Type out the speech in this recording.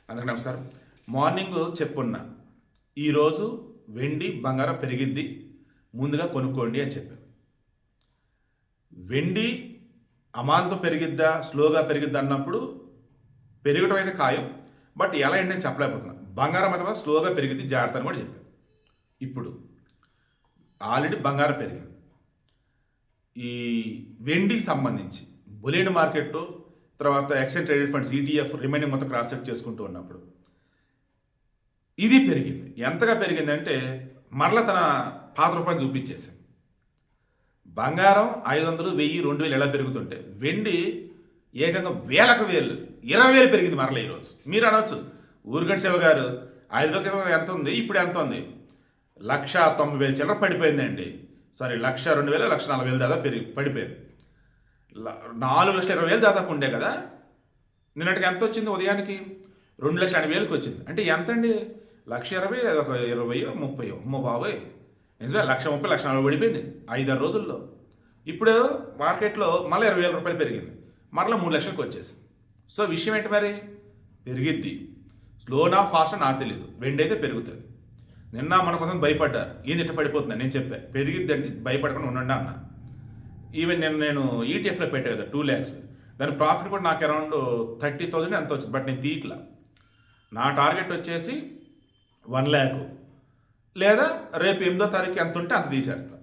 అందరికీ నమస్కారం. మార్నింగ్ చెప్పున్నా ఈరోజు వెండి బంగారం పెరిగిద్ది, ముందుగా కొనుక్కోండి అని చెప్పాను. వెండి అమాంతం పెరిగిద్దా స్లోగా పెరిగిద్దా అన్నప్పుడు పెరగడం అయితే ఖాయం. బట్ ఎలా ఏంటని చెప్పలేకపోతున్నా. బంగారం అయితే స్లోగా పెరిగిద్ది, జాగ్రత్త అని కూడా చెప్పాను. ఇప్పుడు ఆల్రెడీ బంగారం పెరిగింది. ఈ వెండికి సంబంధించి బులియన్ మార్కెట్, తర్వాత exchange traded funds ETF remaining మొత్తం క్రాస్ చెక్ చేసుకుంటూ ఉన్నప్పుడు ఇది పెరిగింది. ఎంతగా పెరిగిందంటే మరల తన పాత రూపాయలు చూపించేసింది. బంగారం 500, 1000, 2000 ఎలా పెరుగుతుంటే వెండి ఏకంగా వేలకు వేలు 20,000 పెరిగింది మరల ఈరోజు. మీరు అనొచ్చు ఊరుగంట శివ గారు 5 రోజుల క్రితం ఎంత ఉంది, ఇప్పుడు ఎంత ఉంది? 1,90,000 చిల్లర పడిపోయిందండి. సారీ, 1,02,000, 1,40,000 దాదాపు పడిపోయింది. 4,20,000 దాదాపు ఉండే కదా. నిన్నటికి ఎంత వచ్చింది? ఉదయానికి 2,80,000కి వచ్చింది. అంటే ఎంత అండి? 1,20,000, అదొక 20, 30. అమ్మ బాబోయ్, నిజమే 1,30,000, 1,40,000 పడిపోయింది 5-6 రోజుల్లో. ఇప్పుడు మార్కెట్లో మళ్ళీ 20,000 రూపాయలు పెరిగింది, మరలా 3 లక్షలకు వచ్చేసింది. సో విషయం ఏంటి మరి? పెరిగిద్ది. స్లోనా ఫాస్ట్ నాకు తెలియదు, వెండి అయితే పెరుగుతుంది. నిన్న మన కొంత భయపడ్డారు, ఏంది ఇట్ట పడిపోతుంది. నేను చెప్పా పెరిగిద్దండి, భయపడకుండా ఉండండి అన్న. ఈవెన్ నేను ఈటీఎఫ్లో పెట్టా కదా 2 lakhs, దాని ప్రాఫిట్ కూడా నాకు అరౌండ్ 30,000 ఎంత వచ్చింది. బట్ నేను తీయట్లా. నా టార్గెట్ వచ్చేసి 1 lakh, లేదా రేపు 8వ తారీఖు ఎంత ఉంటే అంత తీసేస్తాను.